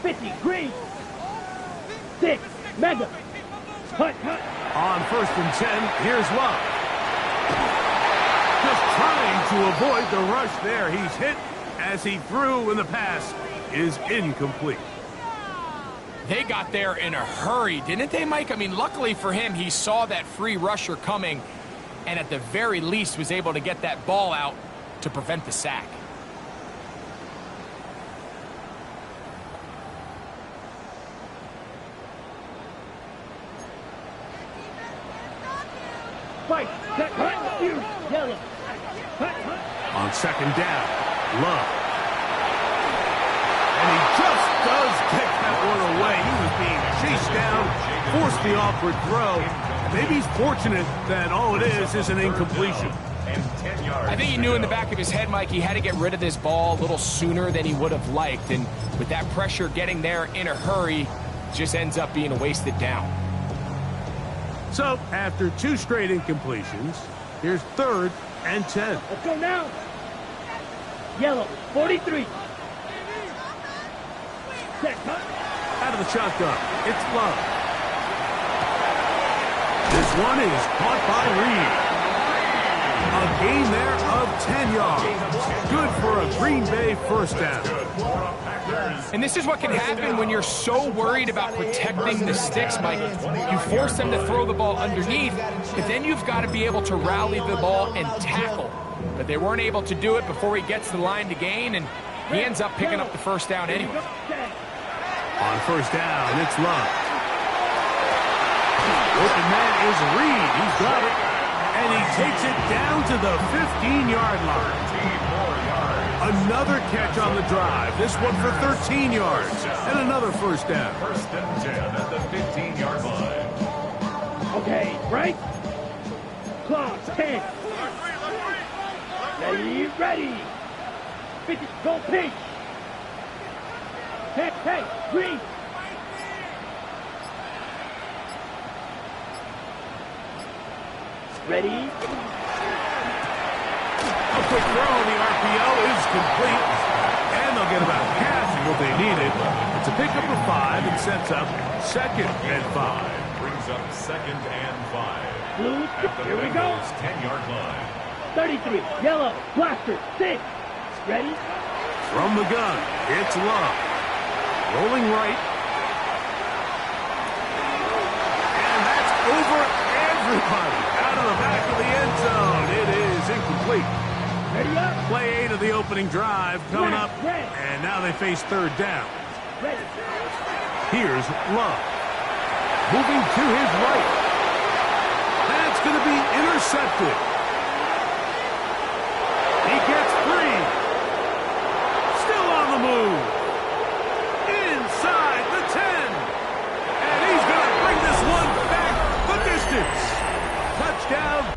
50, green. 6, mega. Hut. On 1st and 10, here's Love. Just trying to avoid the rush there. He's hit as he threw, and the pass is incomplete. They got there in a hurry, didn't they, Mike? I mean, luckily for him, he saw that free rusher coming and at the very least was able to get that ball out to prevent the sack. Fight, set, hut, you, yellow. Hut. On 2nd down, Love. And he just does kick that one away. He was being chased down, forced the awkward throw. Maybe he's fortunate that all it is an incompletion. I think he knew in the back of his head, Mike, he had to get rid of this ball a little sooner than he would have liked. And with that pressure getting there in a hurry, just ends up being a wasted down. So, after 2 straight incompletions, here's 3rd and 10. Let's go now. Yellow, 43. Set, hut. Out of the shotgun, it's Love. This one is caught by Reed. A gain there of 10 yards. Good for a Green Bay 1st down. And this is what can happen when you're so worried about protecting the sticks, Mike. You force them to throw the ball underneath, but then you've got to be able to rally the ball and tackle. But they weren't able to do it before he gets the line to gain, and he ends up picking up the 1st down anyway. On 1st down, it's Love. Open man is Reed. He's got it. And he takes it down to the 15-yard line. Another catch on the drive. This one for 13 yards. And another 1st down. 1st and 10 at the 15-yard line. Okay, right? Clock, 10. Ready. 50, go pitch. Hey, green. Ready? A quick throw. The RPO is complete. And they'll get about half of what they needed. It's a pickup of 5 and sets up 2nd and 5. Brings up 2nd and 5. Blue, At the here we go. Bengals 10-yard line. 33, yellow, blaster, 6. Ready? From the gun, it's Love. Rolling right. And that's over everybody. Out of the back of the end zone. It is incomplete. Ready up. Play 8 of the opening drive coming up. And now they face 3rd down. Ready. Here's Love. Moving to his right. That's going to be intercepted. He gets free. Still on the move. Inside the 10. And he's going to bring this one back the distance. Touchdown.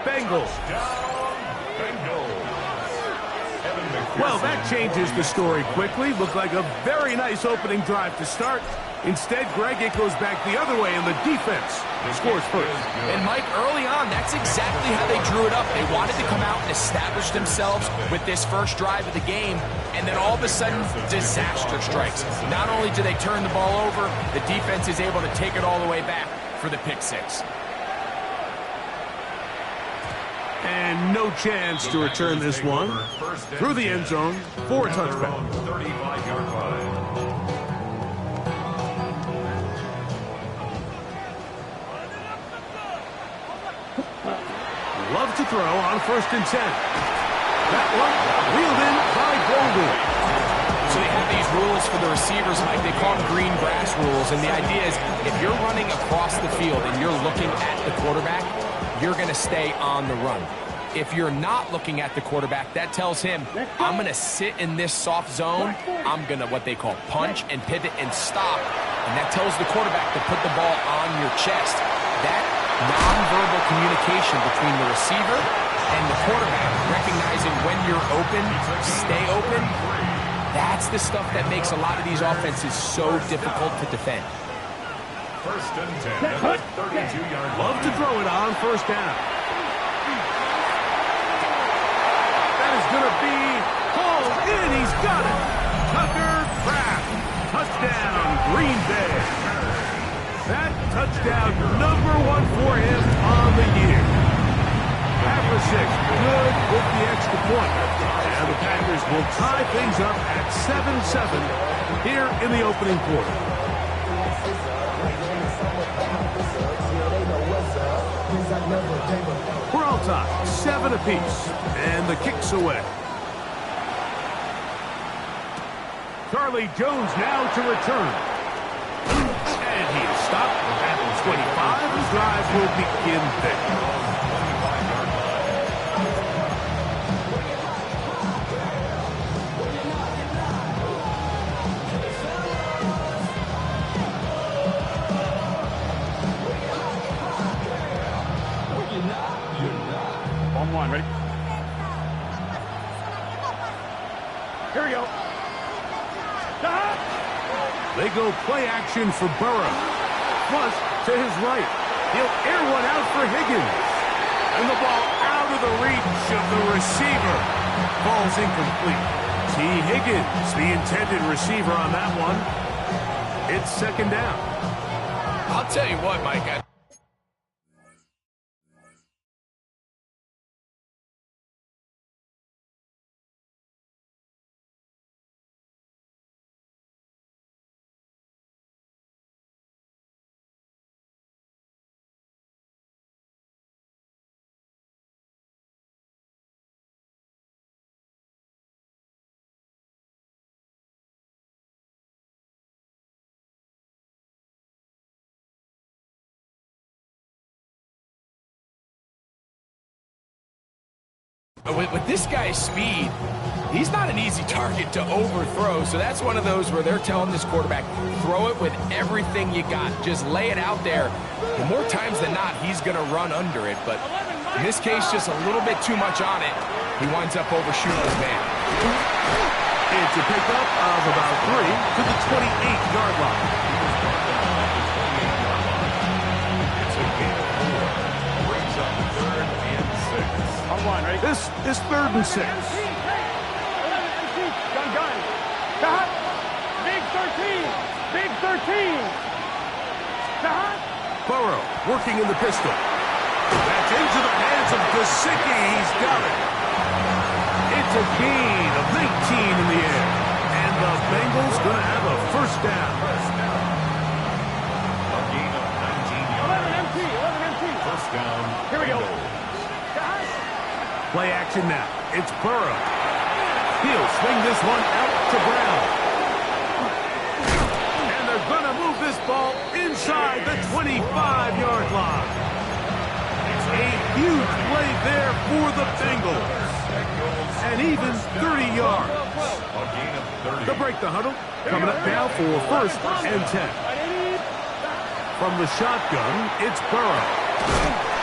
Bengals. Well, that changes the story quickly. Looked like a very nice opening drive to start. Instead, Greg, it goes back the other way, and the defense scores first. And, Mike, early on, that's exactly how they drew it up. They wanted to come out and establish themselves with this first drive of the game, and then all of a sudden, disaster strikes. Not only do they turn the ball over, the defense is able to take it all the way back for the pick 6. And no chance to return this one through the end zone for a touchback. 35-yard line. Love to throw on 1st and 10. That one wheeled in by Golden. So they have these rules for the receivers, Mike. They call them green grass rules. And the idea is if you're running across the field and you're looking at the quarterback, you're going to stay on the run. If you're not looking at the quarterback, that tells him, I'm going to sit in this soft zone. I'm going to what they call punch and pivot and stop. And that tells the quarterback to put the ball on your chest. That nonverbal communication between the receiver and the quarterback, recognizing when you're open, stay open, that's the stuff that makes a lot of these offenses so difficult to defend. 1st and 10 at the 32-yard throw it on first down. That is going to be hauled in. He's got it. Tucker Kraft. Touchdown, Green Bay. That touchdown #1 for him on the year. After 6, good with the extra point. And the Packers will tie things up at 7-7 here in the opening quarter. We're all tied, 7 apiece, and the kick's away. Charlie Jones now to return. And he is stopped at the 25. The drive will begin there. On, ready? Here we go. They go play action for Burrow. Plus, to his right. He'll air one out for Higgins. And the ball out of the reach of the receiver. Ball's incomplete. T. Higgins, the intended receiver on that one. It's second down. I'll tell you what, Mike. With this guy's speed, he's not an easy target to overthrow. So that's one of those where they're telling this quarterback, throw it with everything you got. Just lay it out there. And more times than not, he's going to run under it. But in this case, just a little bit too much on it. He winds up overshooting his man. It's a pickup of about 3 to the 28-yard line. On, ready? This is 3rd and 6. Gun. Cut. Big 13. Big 13. Cut. Burrow working in the pistol. That's into the hands of Gesicki. He's got it. It's a gain of 19 in the air. And the Bengals going to have a first down. A gain of 19 yards. 11 MT. First down. Here we go. Play action now. It's Burrow. He'll swing this one out to Brown. And they're going to move this ball inside the 25-yard line. A huge play there for the Bengals. And even 30 yards. A gain of 30. To break the huddle, coming up now for 1st and 10. From the shotgun, it's Burrow.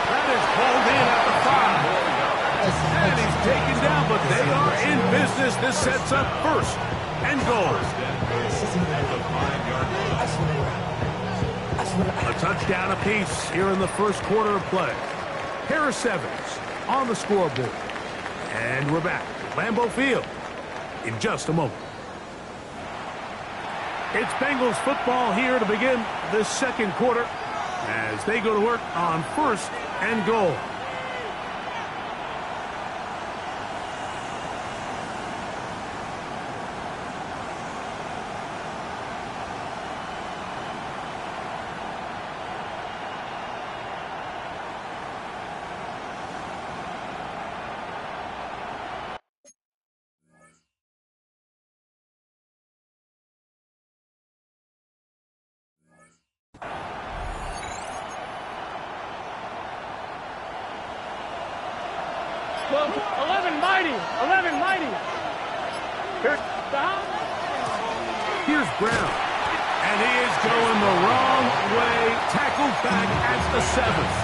That is hauled in at the 5. And he's taken down, but they are in business. This sets up 1st and goal. A touchdown apiece here in the first quarter of play. Harris Evans on the scoreboard. And we're back at Lambeau Field in just a moment. It's Bengals football here to begin this second quarter as they go to work on 1st and goal. Well, 11 mighty. Here's Brown. And he is going the wrong way. Tackled back at the 7th.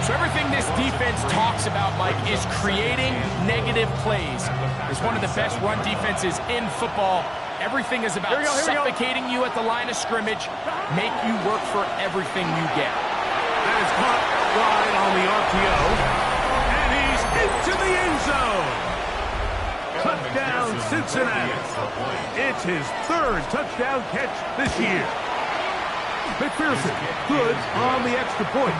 So everything this defense talks about, Mike, is creating negative plays. It's one of the best run defenses in football. Everything is about suffocating you at the line of scrimmage, make you work for everything you get. That is caught Cincinnati. It's his third touchdown catch this year. McPherson, good on the extra point.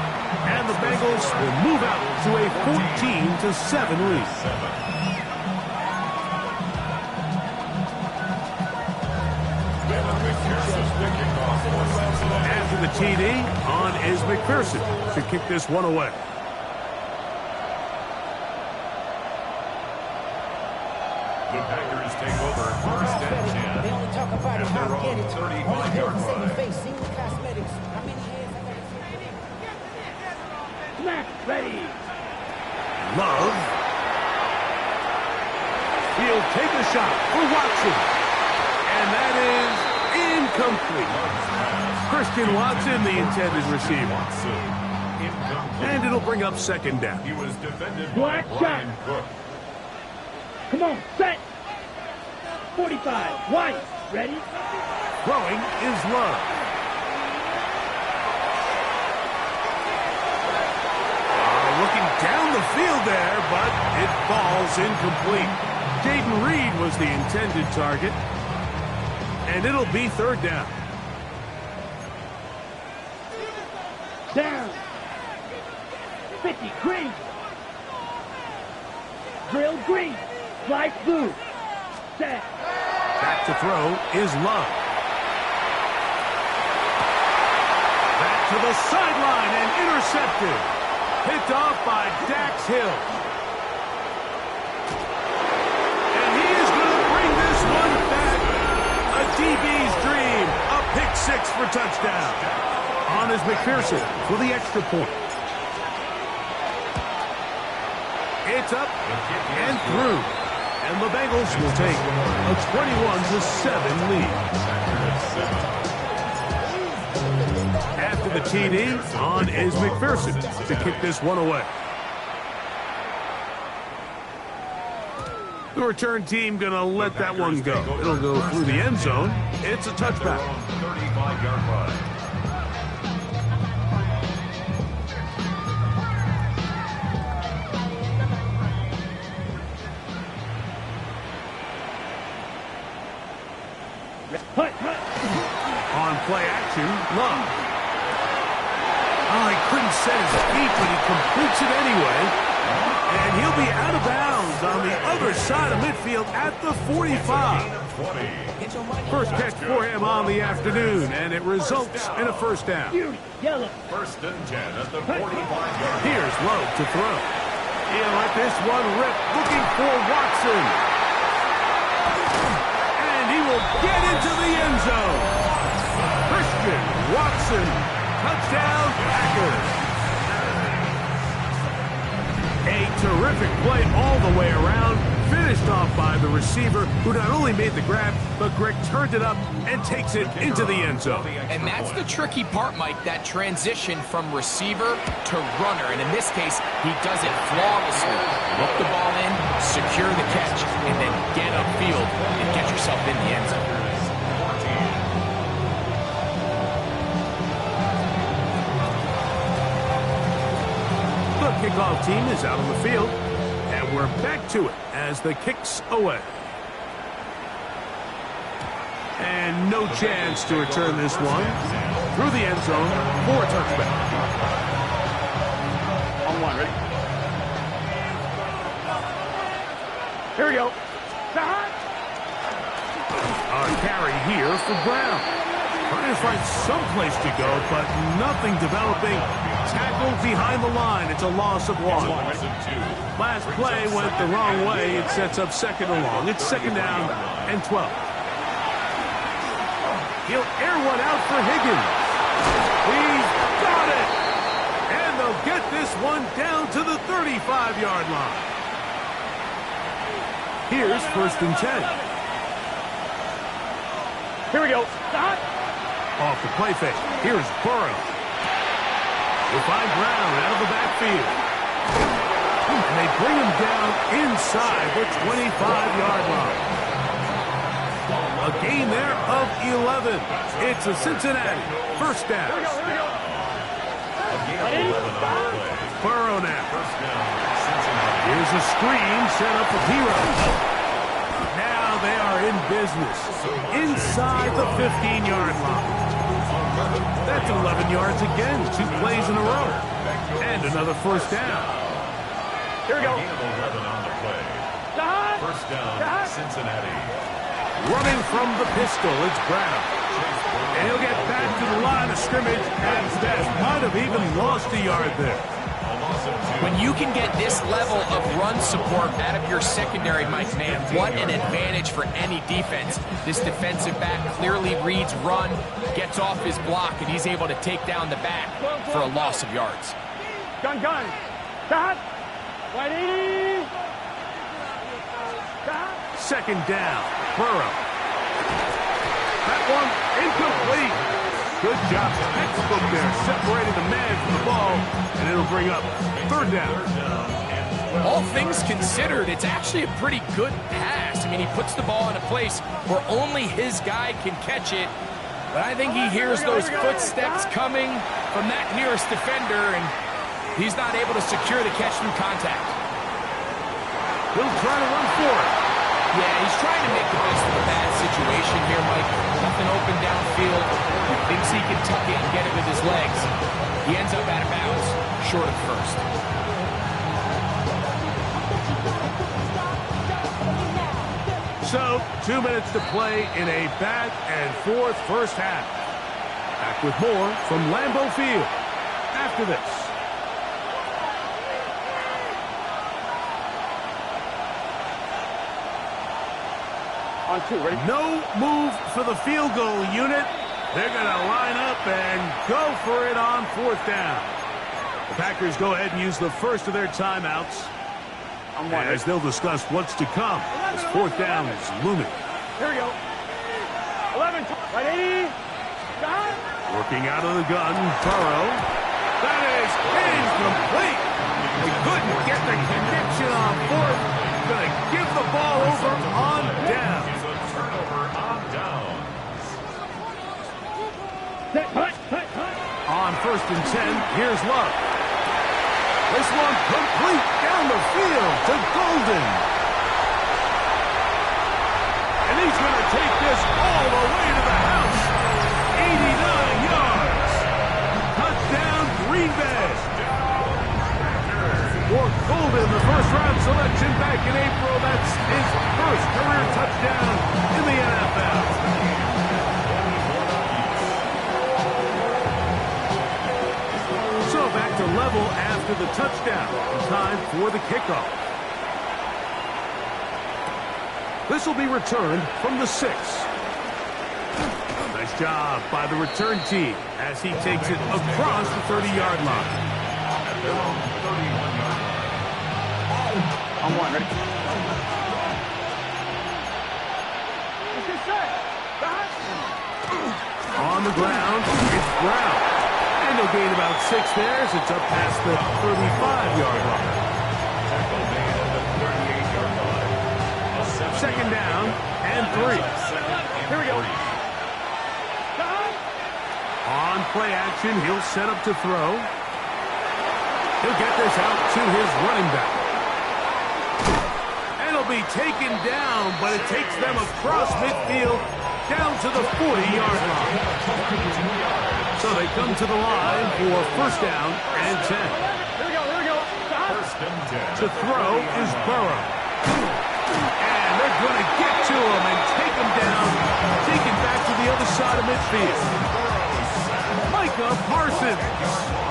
And the Bengals will move out to a 14-7 lead. After the TD, on is McPherson to kick this one away. The Packers take over first and 10. They only talk about it, how to get it. 35-yard line. Face, single cosmetics. How many years I got to Smack. Ready. Love. He'll take a shot for Watson. And that is incomplete. Christian Watson, the intended receiver. And it'll bring up second down. He was defended Black by shot. Brian Cook. Come on, set. 45. White. Ready? Throwing is Love. Looking down the field there, but it falls incomplete. Jaden Reed was the intended target. And it'll be third down. Down. 50. Green. Drill green. Light blue. Set. Back to throw is Love. Back to the sideline and intercepted. Picked off by Dax Hill. And he is going to bring this one back. A DB's dream. A pick six for touchdown. On is McPherson for the extra point. It's up and through. And the Bengals will take a 21-7 lead. After the TD, on is McPherson to kick this one away. The return team going to let that one go. It'll go through the end zone. It's a touchback. 35-yard line. On play action, Love. Oh, he couldn't set his feet, but he completes it anyway. And he'll be out of bounds on the other side of midfield at the 45. First catch for him on the afternoon, and it results in a first down. Yellow. First and 10 at the 45-yard. Here's Love to throw. He'll let this one rip, looking for Watson. And he will get into the end zone. Christian Watson, touchdown Packers. A terrific play all the way around, finished off by the receiver, who not only made the grab, but Greg turned it up and takes it into the end zone. And that's the tricky part, Mike, that transition from receiver to runner. And in this case, he does it flawlessly. Look the ball in, secure the catch, and then get upfield and get yourself in the end zone. The kickoff team is out on the field, and we're back to it as the kick's away. And no chance to return this one through the end zone for a touchback. On one, ready? Here we go. A carry here for Brown. Trying to find some place to go, but nothing developing. Tackled behind the line. It's a loss of one. Last play went the wrong way. It sets up second and long. It's second down and 12. He'll air one out for Higgins. He's got it. And they'll get this one down to the 35-yard line. Here's first and 10. Here we go. Off the play fake. Here's Burrow. We'll find Brown out of the backfield. And they bring him down inside the 25-yard line. A gain there of 11. It's a Cincinnati first down. Burrow now. Here's a screen set up with Hero. Now they are in business. Inside the 15-yard line. That's 11 yards again. 2 plays in a row. And another first down. Here we go. Gain of 11 on the play. First down, Cincinnati. Running from the pistol, it's Brown. And he'll get back to the line of scrimmage and that might have even lost a yard there. When you can get this level of run support out of your secondary, Mike, man, what an advantage for any defense. This defensive back clearly reads run, gets off his block, and he's able to take down the back for a loss of yards. Gun. Stop. 180. Stop. Second down, Burrow. That one incomplete. Good job, textbook there, separating the man from the ball, and it'll bring up third down. All things considered, it's actually a pretty good pass. I mean, he puts the ball in a place where only his guy can catch it, but I think he hears those footsteps coming from that nearest defender, and he's not able to secure the catch through contact. He'll try to run for it. Yeah, he's trying to make the best of a bad situation here, Mike. Nothing open downfield. He thinks he can tuck it and get it with his legs. He ends up out of bounds, short of first. So, 2 minutes to play in a back-and-forth first half. Back with more from Lambeau Field after this. On 2, ready? No move for the field goal unit. They're going to line up and go for it on fourth down. The Packers go ahead and use the first of their timeouts as they'll discuss what's to come as fourth down is looming. Here we go. 11, 180. Stop. Working out of the gun, Burrow. That is incomplete. He couldn't get the connection on fourth. Going to give the ball over on down. On first and 10, here's Love. This one complete down the field to Golden. And he's going to take this all the way to the house. 89 yards. Touchdown, Green Bay. For Golden, the first-round selection back in April. That's his first career touchdown in the NFL. So back to level after the touchdown. Time for the kickoff. This will be returned from the 6. Nice job by the return team as he takes it across the 30-yard line. On 1, ready? On the ground, it's Brown. And he'll gain about 6 there as it's up past the 35-yard line. Second down and 3. Here we go. On play action, he'll set up to throw. He'll get this out to his running back. And he'll be taken down, but it takes them across midfield down to the 40-yard line. So they come to the line for first down and 10. Here we go. First and 10. To throw is Burrow. And they're going to get to him and take him down, take him back to the other side of midfield. Micah Parsons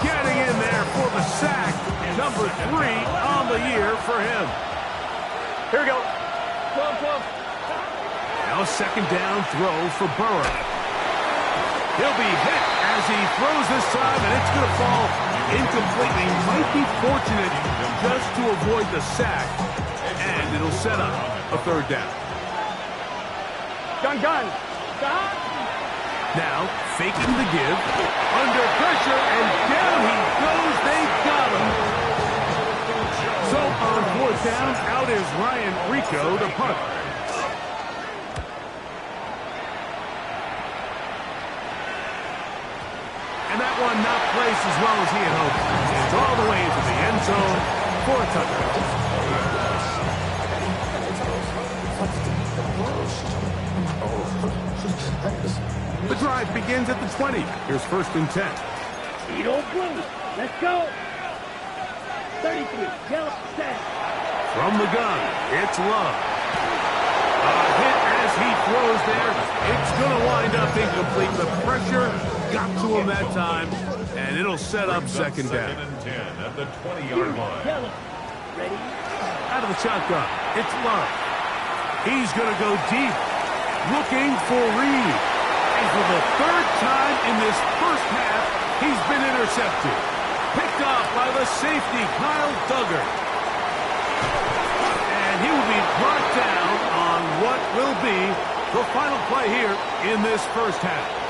getting in there for the sack. Number 3 on the year for him. Here we go. 12. Now a second down throw for Burrow. He'll be hit as he throws this time, and it's going to fall incomplete. He might be fortunate just to avoid the sack, and it'll set up a third down. Gun. Stop. Now, faking the give, under pressure, and down he goes. They got him. So on fourth down, out is Ryan Rico, the punter. And that one not placed as well as he had hoped. It's all the way into the end zone for a touchdown. The drive begins at the 20. Here's 1st and 10. Speed old blue. Let's go. 33. Yellow. Set. From the gun, it's Love. A hit as he throws there. It's going to wind up incomplete. The pressure got to him that time, and it'll set up 2nd down. 2nd and 10 at the 20-yard line. Yellow. Ready? Out of the shotgun, it's Love. He's going to go deep, looking for Reed. And for the 3rd time in this first half, he's been intercepted. Picked off by the safety, Kyle Duggar. And he will be brought down on what will be the final play here in this first half.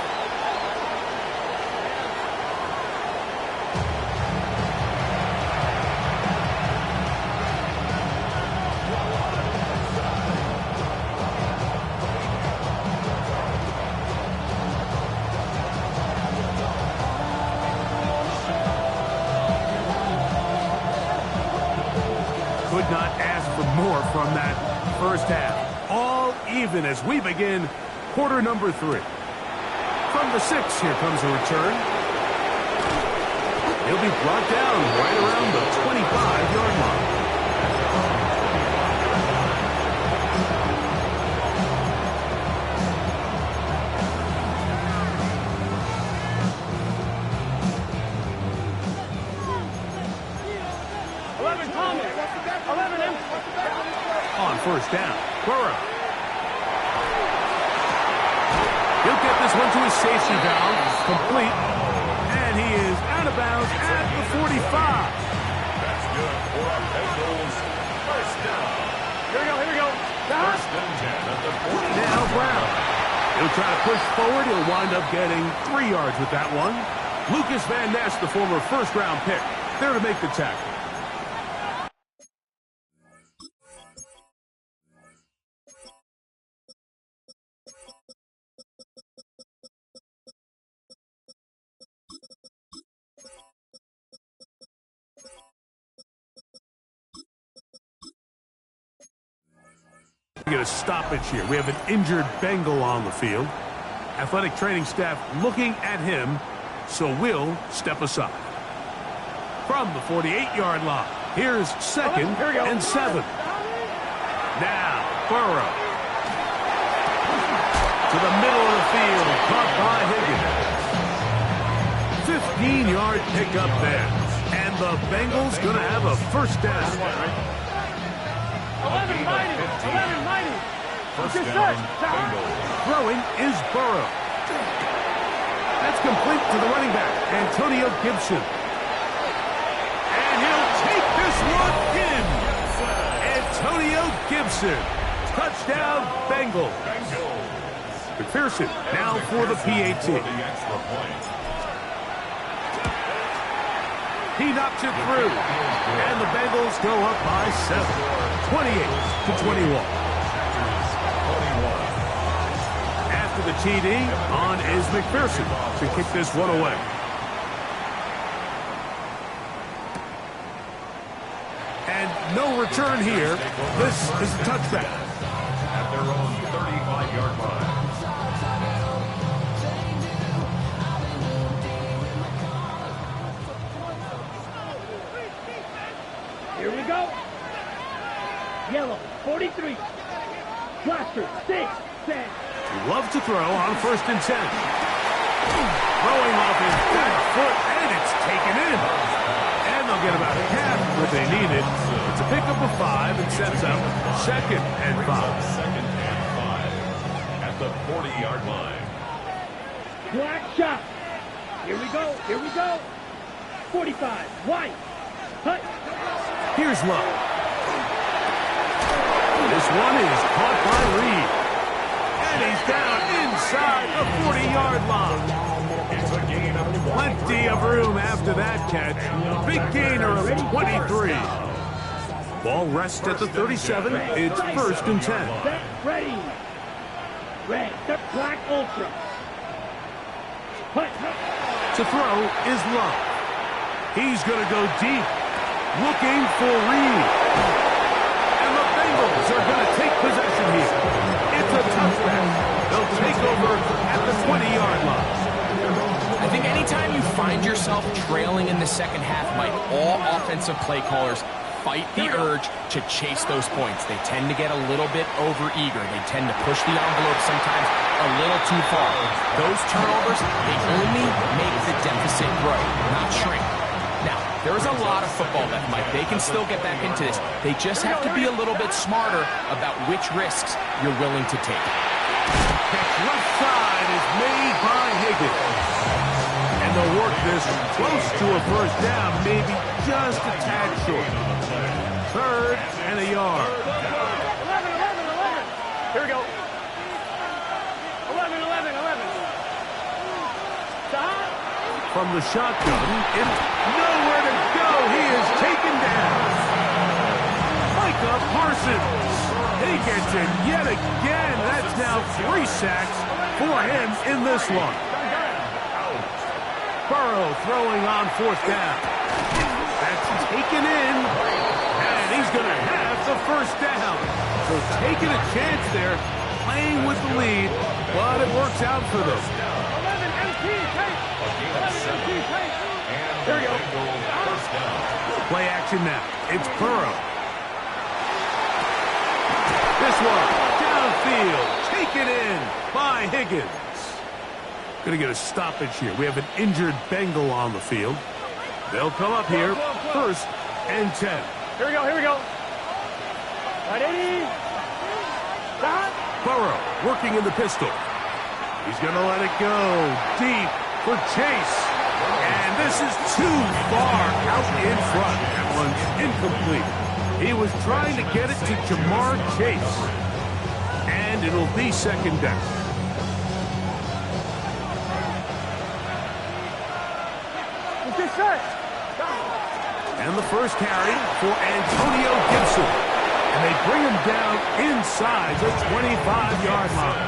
Could not ask for more from that first half. All even as we begin quarter number 3. From the 6, here comes a return. He'll be brought down right around the 25-yard line. On 1st down, Burrow. He'll get this one to his safety valve, complete, and he is out of bounds at the 45. That's good for our Bengals. 1st down. Here we go. 1st and 10 at the 40. Now Brown. He'll try to push forward. He'll wind up getting 3 yards with that one. Lucas Van Ness, the former 1st-round pick, there to make the tackle. We get a stoppage here. We have an injured Bengal on the field. Athletic training staff looking at him, so we'll step aside. From the 48-yard line, here's 2nd and 7. Now, Burrow. To the middle of the field, caught by Higgins. 15-yard pickup there. And the Bengals going to have a 1st down. 11 mighty. 1st down, Bengals. Throwing is Burrow. That's complete to the running back, Antonio Gibson. And he'll take this one in. Antonio Gibson. Touchdown, Bengals. McPherson now for the PAT. For the extra point. He knocks it through. And the Bengals go up by 7. 28-21. After the TD, on is McPherson to kick this one away. And no return here. This is a touchback. At their own 35-yard line. Here we go. Yellow, 43. Blaster, 6, 10. Love to throw on 1st and 10. Throwing off his back foot, and it's taken in. And they'll get about half what they needed. It's a pickup of 5 and sets up 2nd and 5. 2nd and 5 at the 40-yard line. Black shot. Here we go. 45. White. Hut. Here's Love. This one is caught by Reed. And he's down inside the 40-yard line. It's a gain of 20. Plenty of room after that catch. Big gainer of 23. Ball rests at the 37. It's 1st and 10. Set. Ready. Red. The black ultra. Hut. To throw is Love. He's going to go deep. Looking for Reed. And the Bengals are going to take possession here. It's a touchback. They'll take over at the 20-yard line. I think anytime you find yourself trailing in the second half, Mike, all offensive play callers fight the urge to chase those points. They tend to get a little bit over-eager. They tend to push the envelope sometimes a little too far. Those turnovers, they only make the deficit grow, not shrink. Now, there's a lot of football left, Mike. They can still get back into this. They just have to be a little bit smarter about which risks you're willing to take. Catch left side is made by Higgins. And they'll work this close to a first down, maybe just a tad short. 3rd and a yard. 11. Here we go. 11. Stop. From the shotgun, it's nowhere to go. He is taken down. Micah Parsons. He gets it yet again. That's now 3 sacks for him in this one. Burrow throwing on 4th down. That's taken in, and he's going to have the first down. So taking a chance there, playing with the lead, but it works out for them. 11 MT tape. 11 MT tape. Here we go. Play action now. It's Burrow. This one, downfield, taken in by Higgins. Going to get a stoppage here. We have an injured Bengal on the field. They'll come up here, 1st and 10. Here we go. Ready? Stop. Burrow working in the pistol. He's going to let it go deep for Chase. And this is too far out in front. That one's incomplete. He was trying to get it to Jamar Chase. And it'll be 2nd down. And the first carry for Antonio Gibson. And they bring him down inside the 25-yard line.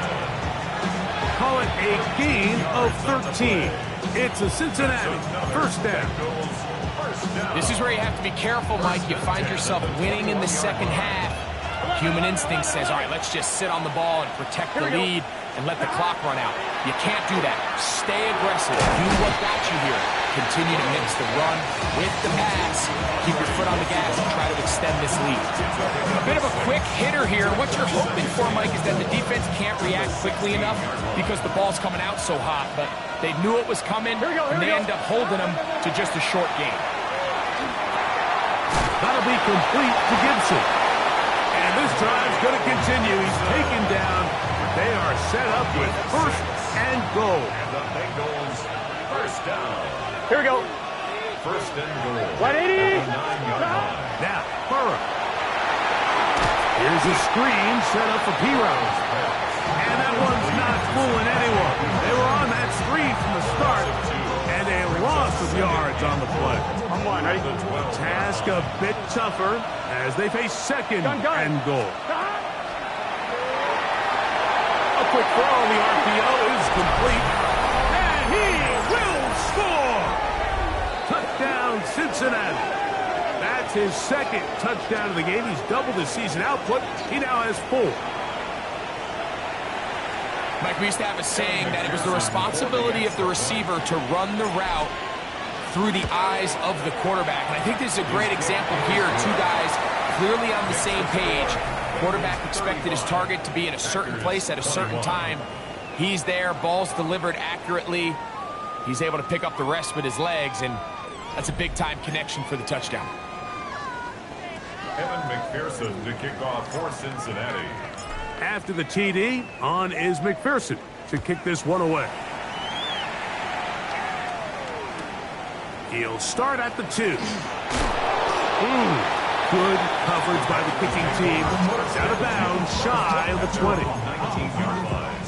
Call it a gain of 13. It's a Cincinnati 1st down. This is where you have to be careful, Mike. You find yourself winning in the second half. Human instinct says, all right, let's just sit on the ball and protect the lead and let the clock run out. You can't do that. Stay aggressive. Do what got you here. Continue to mix the run with the pass. Keep your foot on the gas and try to extend this lead. A bit of a quick hitter here. What you're hoping for, Mike, is that the defense can't react quickly enough because the ball's coming out so hot. But they knew it was coming, and they end up holding them to just a short game. That'll be complete to Gibson. And this drive's going to continue. He's taken down. They are set up with 1st and goal. And the Bengals, 1st down. Here we go. 1st and goal. 180. Now, Burrow. Here's a screen set up for P-Rose. And that one's not fooling anyone. They were on that screen from the start, and a loss of yards on the play. I'm one, ready? Task a bit tougher as they face 2nd and goal. A quick throw on the RPO is complete. And he will score! Touchdown, Cincinnati. That's his 2nd touchdown of the game. He's doubled his season output. He now has 4. Mike, we used to have a saying that it was the responsibility of the receiver to run the route through the eyes of the quarterback. And I think this is a great example here. 2 guys clearly on the same page. Quarterback expected his target to be in a certain place at a certain time. He's there, ball's delivered accurately. He's able to pick up the rest with his legs, and that's a big-time connection for the touchdown. Evan McPherson to kick off for Cincinnati. After the TD, on is McPherson to kick this one away. He'll start at the 2. Good coverage by the kicking team. Out of bounds, shy of the 20. 19-yard line.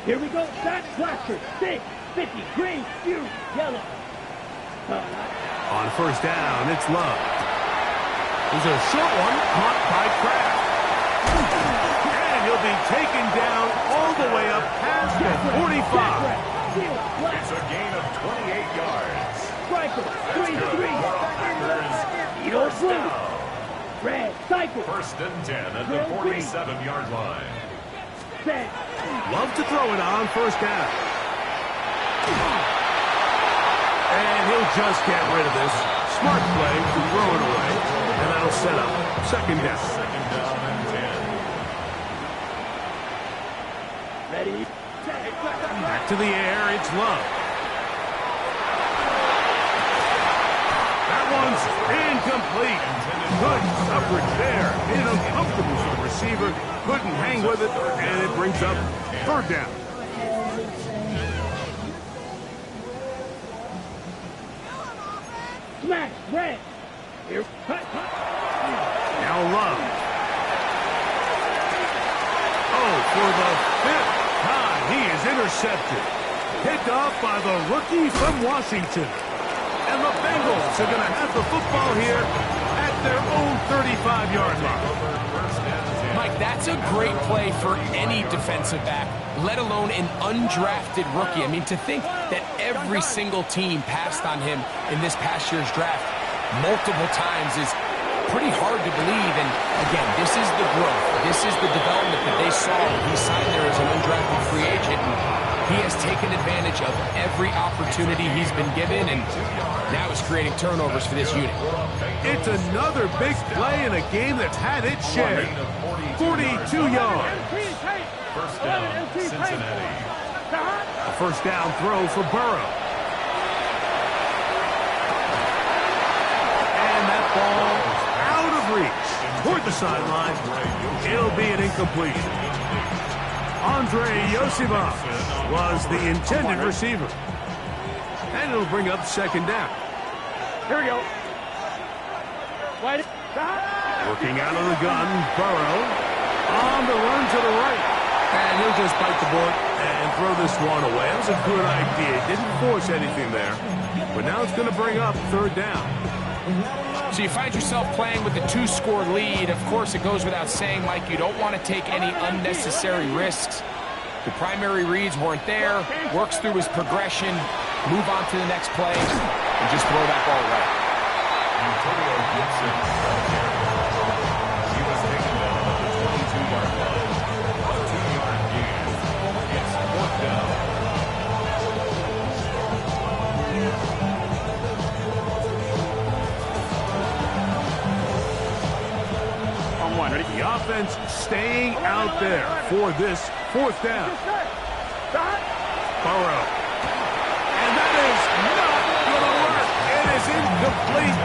Here we go. Back flasher. 6, 50, green, blue, yellow. On 1st down, it's Love. There's a short one caught by Kraft. And he'll be taken down all the way up past the 45. It's a gain of 28 yards. Striker, 3-3. Packers, Eagle first blue. down. Red, cycle. First and 10 at the 47-yard line. Set. Love to throw it on first down. And he'll just get rid of this. Smart play to throw it away. And that'll set up second down. Second down and 10. Ready. Back to the air, it's Love. That one's incomplete. Good coverage there. Made it uncomfortable for the receiver. Couldn't hang with it, and it brings up third down. Smash. Red. Here. Now Love. Oh, for the fifth time, he is intercepted. Picked off by the rookie from Washington. And the Bengals are going to have the football here at their own 35-yard line. Mike, that's a great play for any defensive back, let alone an undrafted rookie. I mean, to think that every single team passed on him in this past year's draft multiple times is pretty hard to believe. And again, this is the growth. This is the development that they saw when he signed there as an undrafted free agent. And he has taken advantage of every opportunity he's been given, and now he's creating turnovers for this unit. It's another big play in a game that's had its share. 42 yards. First down, Cincinnati. A first down throw for Burrow. And that ball out of reach toward the sideline. It'll be an incompletion. Andre Yosibov was the intended receiver. And it'll bring up second down. Here we go. Wait. Working out of the gun, Burrow on the run to the right. And he'll just bite the bullet and throw this one away. That was a good idea. Didn't force anything there. But now it's going to bring up third down. So you find yourself playing with a 2-score lead. Of course, it goes without saying, Mike, you don't want to take any unnecessary risks. The primary reads weren't there. Works through his progression, move on to the next play, and just throw that ball right. Antonio Gibson. He was taken down on the 22-yard line. A 2-yard gain. It's fourth down. The offense staying out there for this fourth down. Burrow. And that is not going to work. It is incomplete.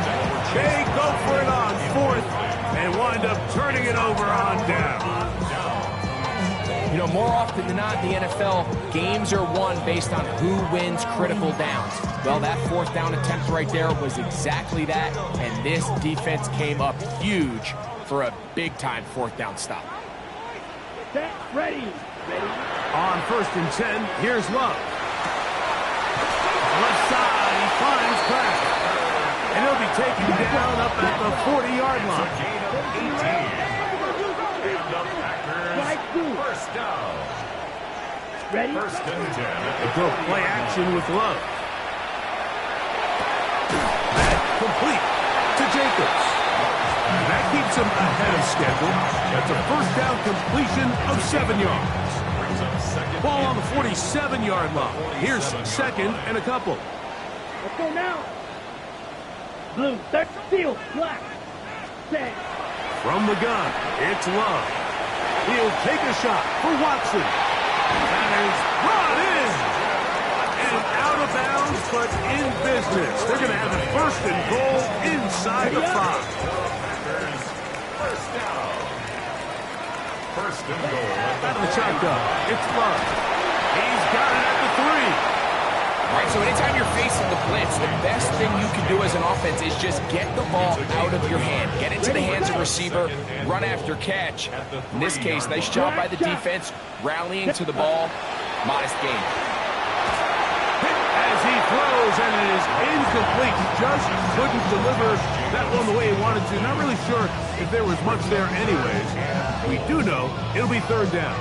They go for it on fourth and wind up turning it over on down. You know, more often than not in the NFL, games are won based on who wins critical downs. Well, that fourth down attempt right there was exactly that, and this defense came up huge for a big-time fourth down stop. Set. Ready. Ready. On first and 10, here's Love. Left side, he finds Pratt. And he'll be taken down up at the 40-yard line. Gain of 18. And the Packers, first down. Ready. First and 10. They go play action with Love. That complete to Jacobs. And that keeps him ahead of schedule. That's a first down completion of 7 yards. Ball on the 47-yard line. Here's second and a couple. Let's go now. Blue. Third. Field. Black. Set. From the gun, it's Love. He'll take a shot for Watson. That is brought in. And out of bounds, but in business. They're going to have a first and goal inside the 5. First down. First and goal. Out of the shotgun, it's Love. He's got it at the 3. All right, so anytime you're facing the blitz, the best thing you can do as an offense is just get the ball out of your hand. Get into the hands of receiver, run after catch. In this case, nice job by the defense, rallying to the ball. Modest gain. As he throws, and it is incomplete. Just couldn't deliver that one the way he wanted to. Not really sure if there was much there anyways. We do know it'll be third down.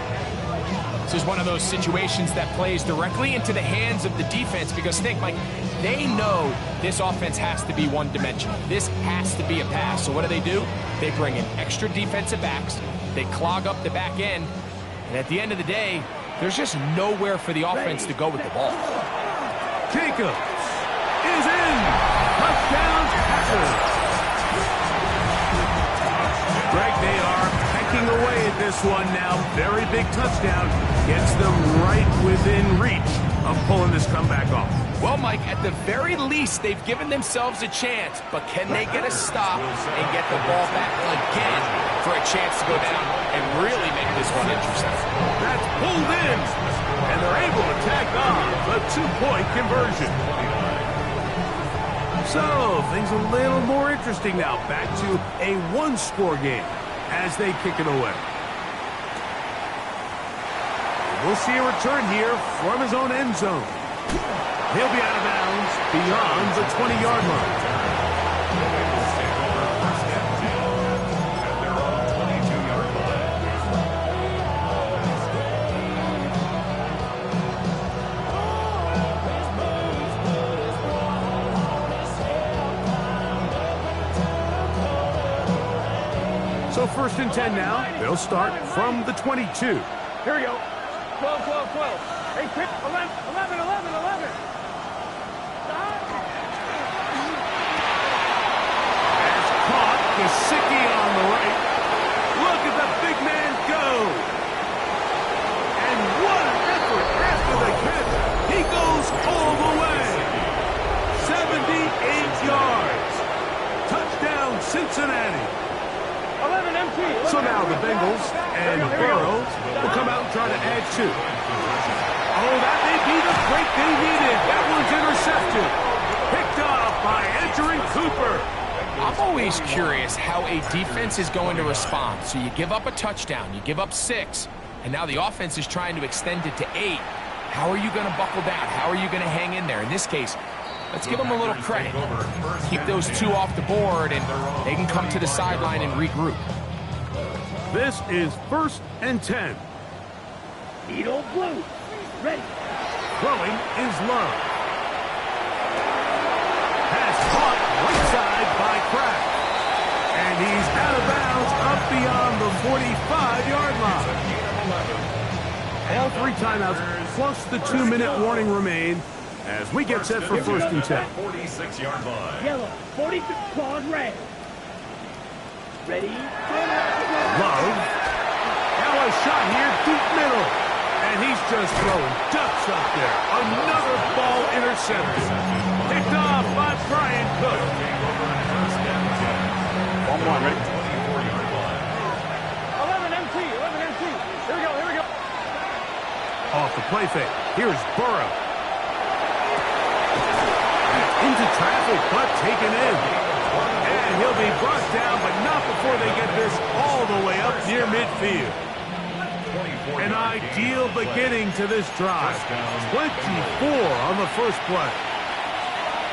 This is one of those situations that plays directly into the hands of the defense because think, Mike, they know this offense has to be one-dimensional. This has to be a pass. So what do? They bring in extra defensive backs. They clog up the back end. And at the end of the day, there's just nowhere for the offense to go with the ball. Jacobs is in. Touchdown, Packers. Greg, they are pecking away at this one now. Very big touchdown. Gets them right within reach of pulling this comeback off. Well, Mike, at the very least, they've given themselves a chance. But can they get a stop and get the ball back again for a chance to go down and really make this one interesting? That's pulled in. And they're able to tack on a 2-point conversion. So, things a little more interesting now. Back to a one-score game as they kick it away. We'll see a return here from his own end zone. He'll be out of bounds beyond the 20-yard line. So 1st and 10 now. They'll start from the 22. Here we go. 12, 12, 12. Hey, 11, 11, 11, 11. As caught, Gesicki on the right. Look at the big man go. And what an effort after the catch. He goes all the way. 78 yards. Touchdown, Cincinnati. 11 MT. So now the Bengals and Burrow will come out and try to add 2. Oh, that may be the break they needed. That one's intercepted. Picked off by entering Cooper. I'm always curious how a defense is going to respond. So you give up a touchdown, you give up 6, and now the offense is trying to extend it to 8. How are you going to buckle down? How are you going to hang in there? In this case, let's give them a little credit. Keep those 2 off the board, and they can come to the sideline and regroup. This is 1st and 10. Needle blue. Ready. Throwing is Love. Pass caught right side by Kraft. And he's out of bounds up beyond the 45-yard line. All 3 timeouts plus the 2-minute warning remain as we get set for 1st and 10. 46-yard line. Yellow. 46 claws red. Ready. Love. Now a shot here deep middle. And he's just throwing ducks up there. Another ball intercepted. Picked off by Brian Cook. 1-1, ready? 11 MT. 11 MT. Here we go. Here we go. Off the play fake. Here's Burrow. Into traffic, but taken in. And he'll be brought down, but not before they get this all the way up near midfield. An ideal beginning to this drive. 24 on the first play.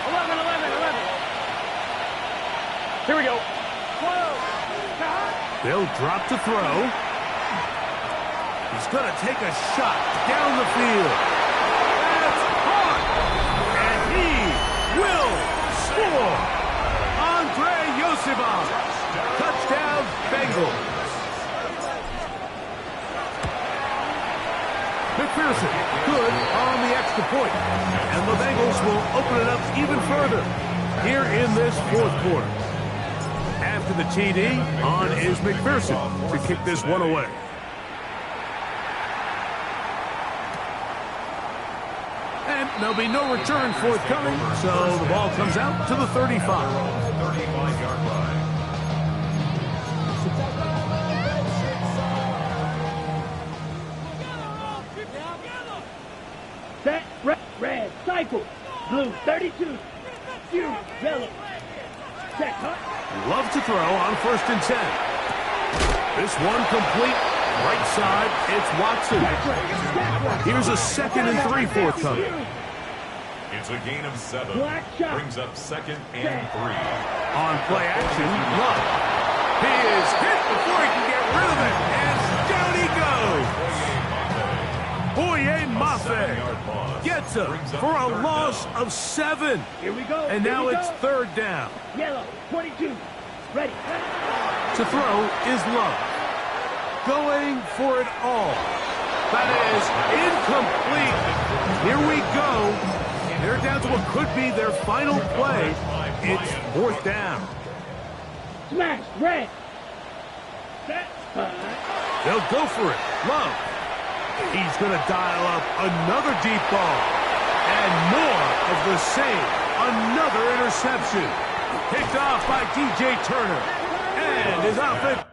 11, 11, 11. Here we go. 12. They'll drop to throw. He's going to take a shot down the field. That's caught. And he will score. Andre Yosibov. Touchdown, Bengals. McPherson, good on the extra point. And the Bengals will open it up even further here in this 4th quarter. After the TD, on is McPherson to kick this one away. And there'll be no return forthcoming, so the ball comes out to the 35. 35-yard line. Set. Red. Cycle. Blue. 32. Shoot. Yellow. Set. Cut. Love to throw on 1st and 10. This one complete. Right side, it's Watson. Here's a 2nd and 3 forthcoming. It's a gain of 7. Brings up 2nd and 3. On play action, Love. He is hit before he can get rid of it, and down he goes. fair. Gets him for a loss of 7. Here we go. And Here now we it's go. 3rd down. Yellow, 22. Ready. To throw is Love. Going for it all. That is incomplete. Here we go. They're down to what could be their final play. It's 4th down. Smash. Red. Set. They'll go for it. Love. He's going to dial up another deep ball. And more of the same. Another interception. Picked off by DJ Turner. And his offense.